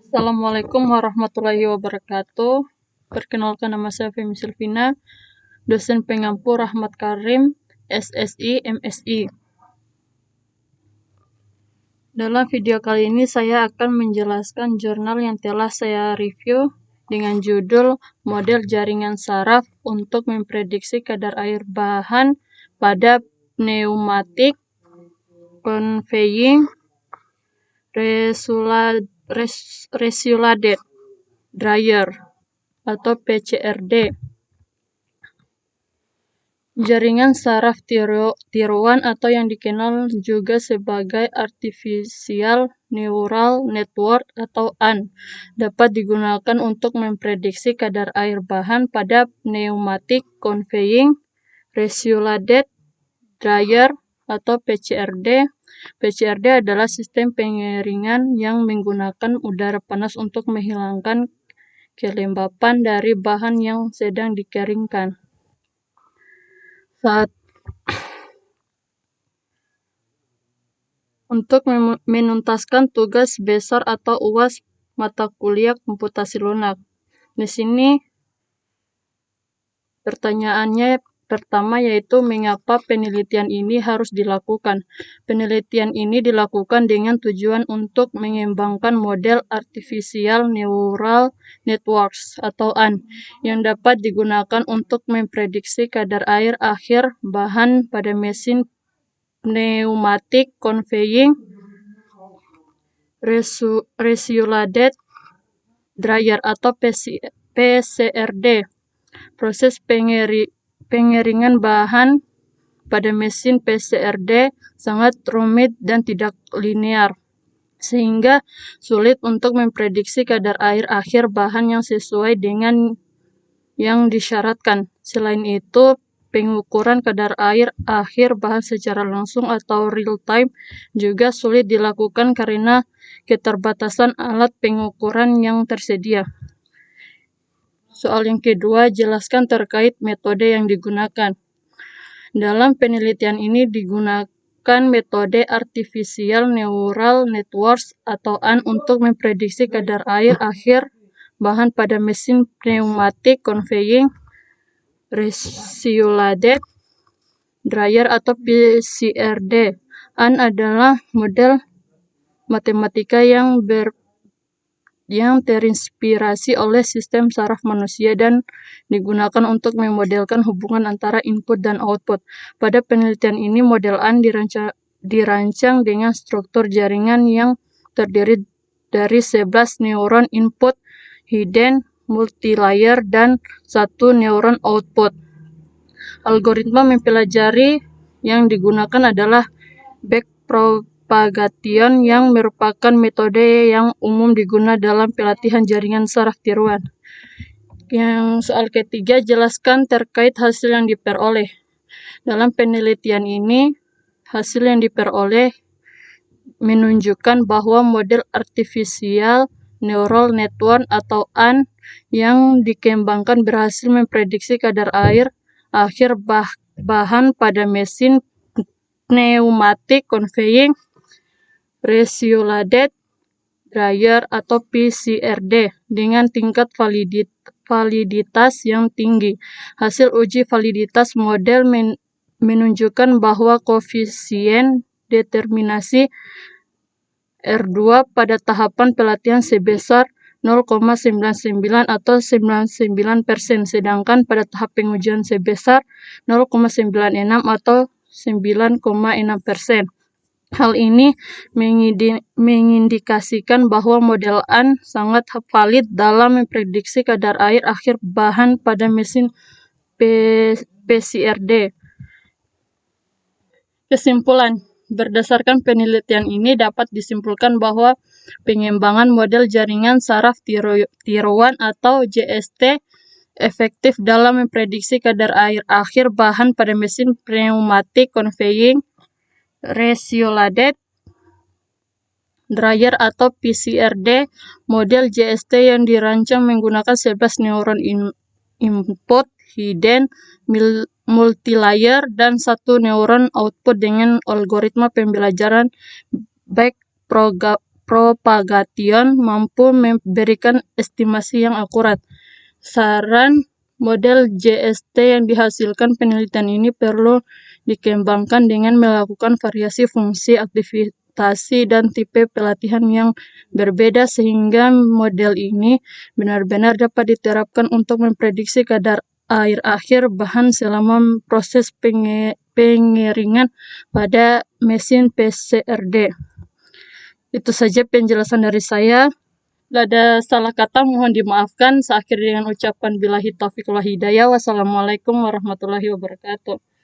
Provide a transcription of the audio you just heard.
Assalamualaikum warahmatullahi wabarakatuh. Perkenalkan, nama saya Femi Silvina, dosen pengampu Rahmat Karim, SSI, MSI. Dalam video kali ini saya akan menjelaskan jurnal yang telah saya review dengan judul Model Jaringan Saraf untuk Memprediksi Kadar Air Bahan pada Pneumatic Conveying Resulated Dryer atau PCRD. Jaringan saraf tiruan atau yang dikenal juga sebagai Artificial Neural Network atau AN dapat digunakan untuk memprediksi kadar air bahan pada Pneumatic Conveying Resulated Dryer atau PCRD. PCRD adalah sistem pengeringan yang menggunakan udara panas untuk menghilangkan kelembapan dari bahan yang sedang dikeringkan. Untuk menuntaskan tugas besar atau UAS mata kuliah komputasi lunak. Di sini pertanyaannya pertama yaitu mengapa penelitian ini harus dilakukan. Penelitian ini dilakukan dengan tujuan untuk mengembangkan model Artificial Neural Networks atau AN yang dapat digunakan untuk memprediksi kadar air akhir bahan pada mesin Pneumatic Conveying Resulated Dryer atau PCRD. Proses pengeringan bahan pada mesin PCRD sangat rumit dan tidak linear, sehingga sulit untuk memprediksi kadar air akhir bahan yang sesuai dengan yang disyaratkan. Selain itu, pengukuran kadar air akhir bahan secara langsung atau real time juga sulit dilakukan karena keterbatasan alat pengukuran yang tersedia. Soal yang kedua, jelaskan terkait metode yang digunakan. Dalam penelitian ini digunakan metode Artificial Neural Networks atau AN untuk memprediksi kadar air akhir bahan pada mesin Pneumatic Conveying Resulated Dryer atau PCRD. AN adalah model matematika yang terinspirasi oleh sistem saraf manusia dan digunakan untuk memodelkan hubungan antara input dan output. Pada penelitian ini, model AN dirancang dengan struktur jaringan yang terdiri dari 11 neuron input hidden multilayer dan 1 neuron output. Algoritma mempelajari yang digunakan adalah backpropagation yang merupakan metode yang umum digunakan dalam pelatihan jaringan saraf tiruan. Yang soal ketiga, jelaskan terkait hasil yang diperoleh. Dalam penelitian ini, hasil yang diperoleh menunjukkan bahwa model Artificial Neural Network atau AN yang dikembangkan berhasil memprediksi kadar air akhir bahan pada mesin Pneumatic Conveying Resulated Dryer atau PCRD dengan tingkat validitas yang tinggi. Hasil uji validitas model menunjukkan bahwa koefisien determinasi R2 pada tahapan pelatihan sebesar 0,99 atau 99%, sedangkan pada tahap pengujian sebesar 0,96 atau 9,6%. Hal ini mengindikasikan bahwa model AN sangat valid dalam memprediksi kadar air akhir bahan pada mesin PCRD. Kesimpulan, berdasarkan penelitian ini dapat disimpulkan bahwa pengembangan model jaringan saraf tiruan atau JST efektif dalam memprediksi kadar air akhir bahan pada mesin Pneumatic Conveying Resulated Dryer atau PCRD. Model JST yang dirancang menggunakan 11 neuron input hidden multilayer dan 1 neuron output dengan algoritma pembelajaran propagation mampu memberikan estimasi yang akurat. Saran model JST yang dihasilkan penelitian ini perlu dikembangkan dengan melakukan variasi fungsi, aktivitasi, dan tipe pelatihan yang berbeda sehingga model ini benar-benar dapat diterapkan untuk memprediksi kadar air akhir bahan selama proses pengeringan pada mesin PCRD. Itu saja penjelasan dari saya. Tidak ada salah kata, mohon dimaafkan. Saya akhiri dengan ucapan billahi taufiq wal hidayah. Wassalamualaikum warahmatullahi wabarakatuh.